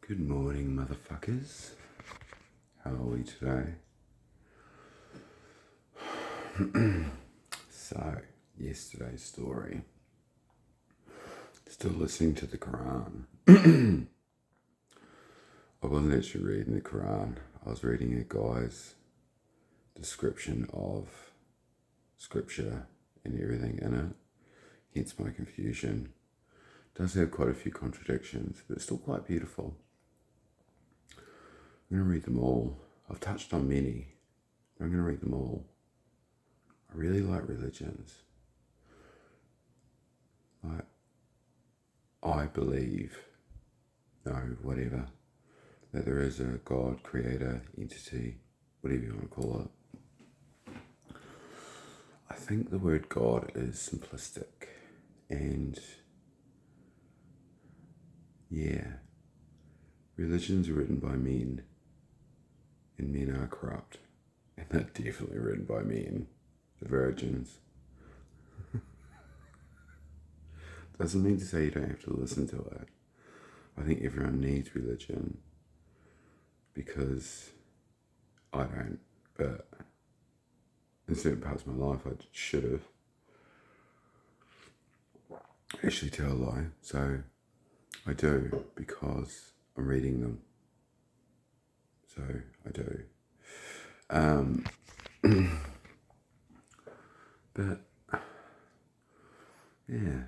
Good morning, motherfuckers. How are we today? So, yesterday's story. Still listening to the Quran. I wasn't actually reading the Quran. I was reading a guy's description of scripture and everything in it. Hence my confusion. It does have quite a few contradictions, but it's still quite beautiful. I'm going to read them all. I've touched on many, but I'm going to read them all. I really like religions. I believe, whatever, that there is a God, creator, entity, whatever you want to call it. I think the word God is simplistic, and yeah, religions are written by men, and men are corrupt, and they're definitely written by men, the virgins. Doesn't mean to say you don't have to listen to it. I think everyone needs religion because I don't, but in certain parts of my life I should have. Actually tell a lie. So I do because I'm reading them. So I do. But yeah,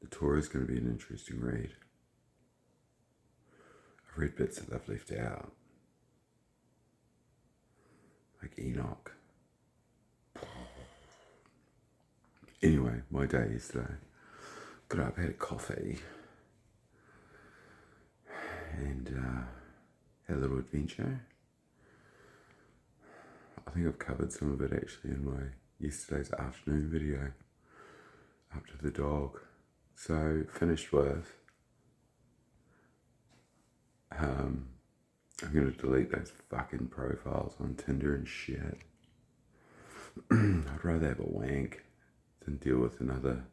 the Torah is going to be an interesting read. I've read bits that they've left out, like Enoch. Anyway, my day yesterday. Got up, had a coffee, and had a little adventure. I think I've covered some of it actually in my yesterday's afternoon video, up to the dog. So finished with, I'm going to delete those fucking profiles on Tinder and shit. I'd rather have a wank than deal with another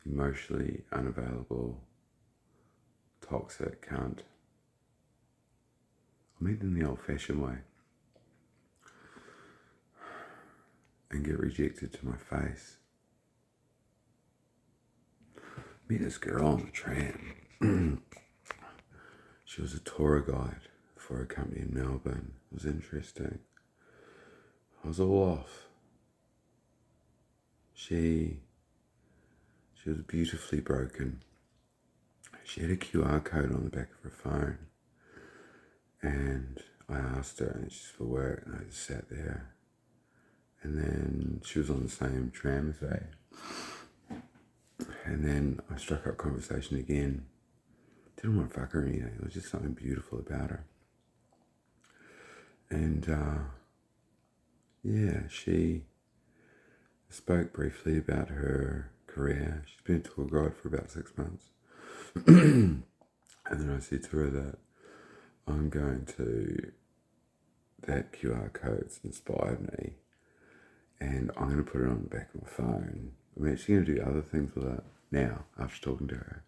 emotionally unavailable, toxic cunt. I mean in the old-fashioned way. And get rejected to my face. Met this girl on the tram. She was a tour guide for a company in Melbourne. It was interesting. I was all off. She was beautifully broken. She had a QR code on the back of her phone. And I asked her, and she's for work, and I just sat there. And then she was on the same tram as me. And then I struck up conversation again. Didn't want to fuck her or anything. It was just something beautiful about her. And yeah, she spoke briefly about her career. She's been a tour guide for about 6 months. And then I said to her that I'm going to, that QR code's inspired me, and I'm going to put it on the back of my phone. I'm actually going to do other things with it now after talking to her,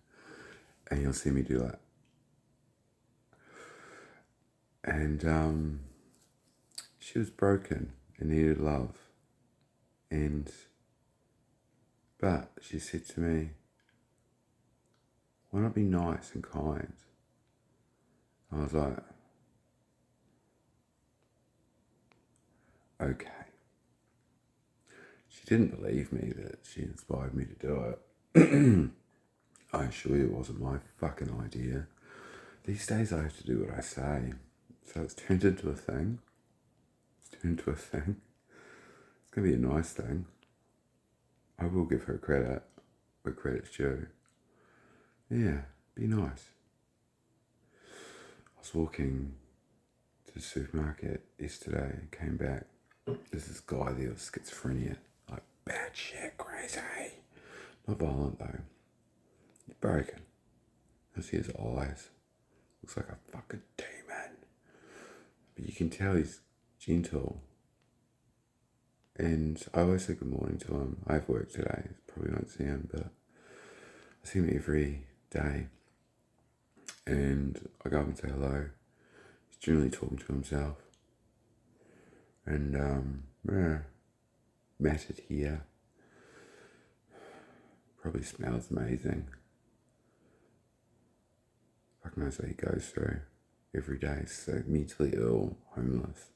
and you'll see me do that. And she was broken and needed love, but she said to me, why not be nice and kind? I was like, okay. She didn't believe me that she inspired me to do it. I assure you it wasn't my fucking idea. These days I have to do what I say. So it's turned into a thing. It's going to be a nice thing. I will give her credit where credit's due. Yeah, be nice. I was walking to the supermarket yesterday and came back. There's this guy there with schizophrenia. Like, bad shit, crazy. Not violent though. He's broken. I see his eyes. Looks like a fucking demon. But you can tell he's gentle. And I always say good morning to him. I have work today. Probably won't see him, but I see him every day. And I go up and say hello. He's generally talking to himself. And, yeah, matted here. Probably smells amazing. Fuck knows what he goes through every day. So mentally ill, homeless.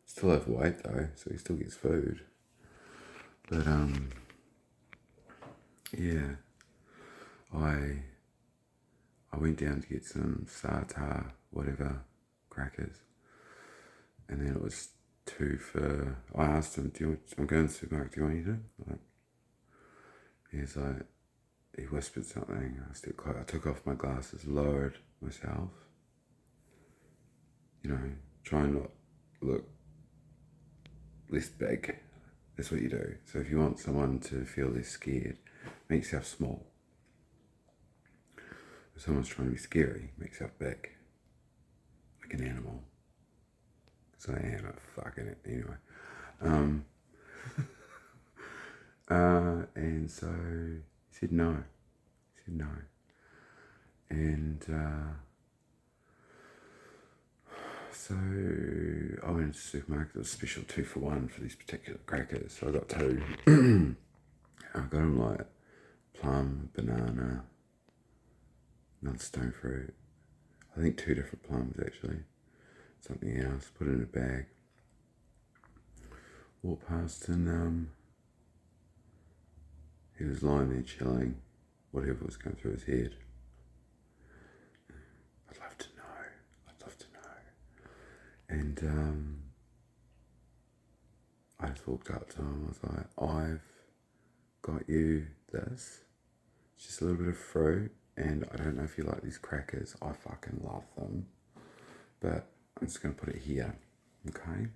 Still overweight though, so he still gets food. But yeah, I went down to get some sartar, whatever, crackers, and then it was two for. I asked him, I'm going to the supermarket. Do you want anything? Like, he's like, he whispered something. I took off my glasses, lowered myself. Try and not look less big. That's what you do. So if you want someone to feel less scared, make yourself small. If someone's trying to be scary, make yourself big. Like an animal. So I am a fucking it anyway. And so he said no. And so I went to the supermarket. It was special 2 for 1 for these particular crackers. So I got 2. I got them like plum, banana, another stone fruit. I think 2 different plums actually. Something else. Put it in a bag. Walked past and he was lying there chilling. Whatever was going through his head. I'd love to know. And I just walked up to him. I was like, I've got you this. It's just a little bit of fruit. And I don't know if you like these crackers. I fucking love them. But I'm just going to put it here. Okay?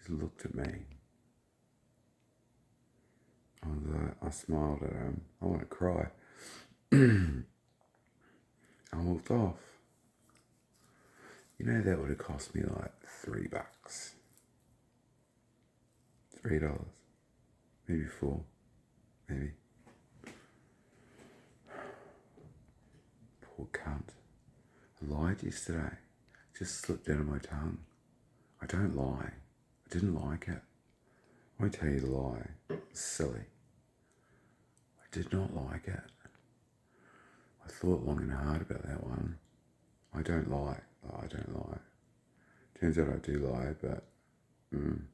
He looked at me. I smiled at him. I want to cry. I walked off. That would have cost me like $3. $3. Maybe 4. Maybe. Poor cunt. I lied yesterday. It just slipped out of my tongue. I don't lie. I didn't like it. I won't tell you the lie. It's silly. I did not like it. I thought long and hard about that one. I don't lie. Turns out I do lie, but and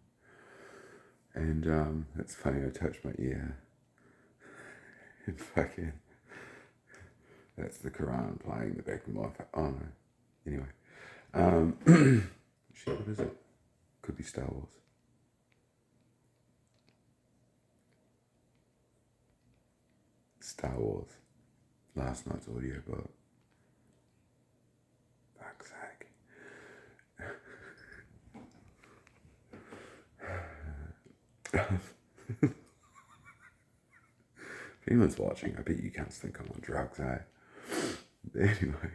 it's funny. I touched my ear, and fucking that's the Quran playing in the back of my phone. Oh no. Anyway, shit. What is it? Could be Star Wars. Star Wars. Last night's audiobook. Fuck's sake. If anyone's watching, I bet you can't think I'm on drugs, eh? Anyway.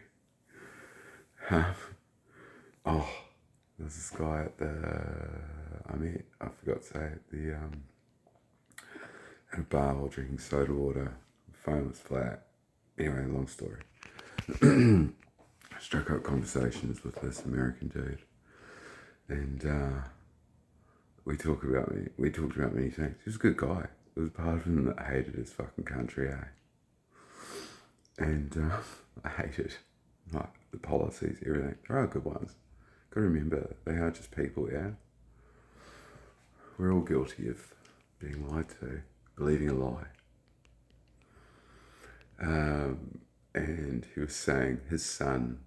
There's this guy at I forgot to say it, at a bar while drinking soda water. The phone was flat. Anyway, long story. I struck up conversations with this American dude. And we talked about many things. He was a good guy. There was part of him that hated his fucking country, eh? And I hated like the policies, everything. There are good ones. Gotta remember, they are just people, yeah? We're all guilty of being lied to, believing a lie. And he was saying his son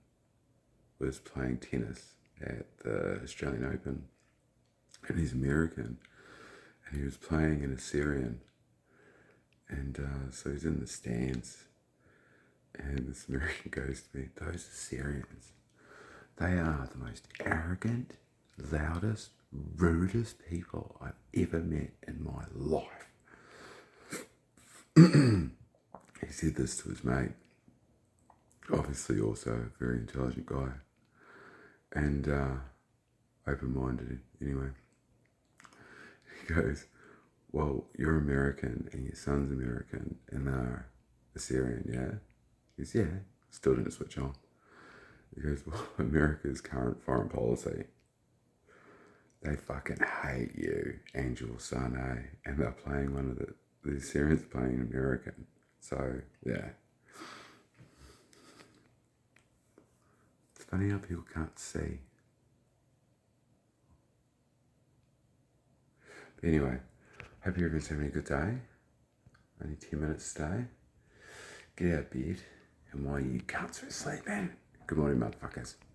was playing tennis at the Australian Open, and he's American, and he was playing in a Syrian, and so he's in the stands, and this American goes to me, those Syrians, they are the most arrogant, loudest, rudest people I've ever met in my life. He said this to his mate, obviously also a very intelligent guy, and open-minded anyway. He goes, well, you're American and your son's American and they're Assyrian, yeah? goes, yeah, still didn't switch on. He goes, well, America's current foreign policy, they fucking hate you and your son, eh? And they're playing one of the Syrians playing American. So, yeah. It's funny how people can't see. But anyway, hope everyone's having a good day. Only 10 minutes today. Get out of bed. And while you cunts are sleeping, good morning, motherfuckers.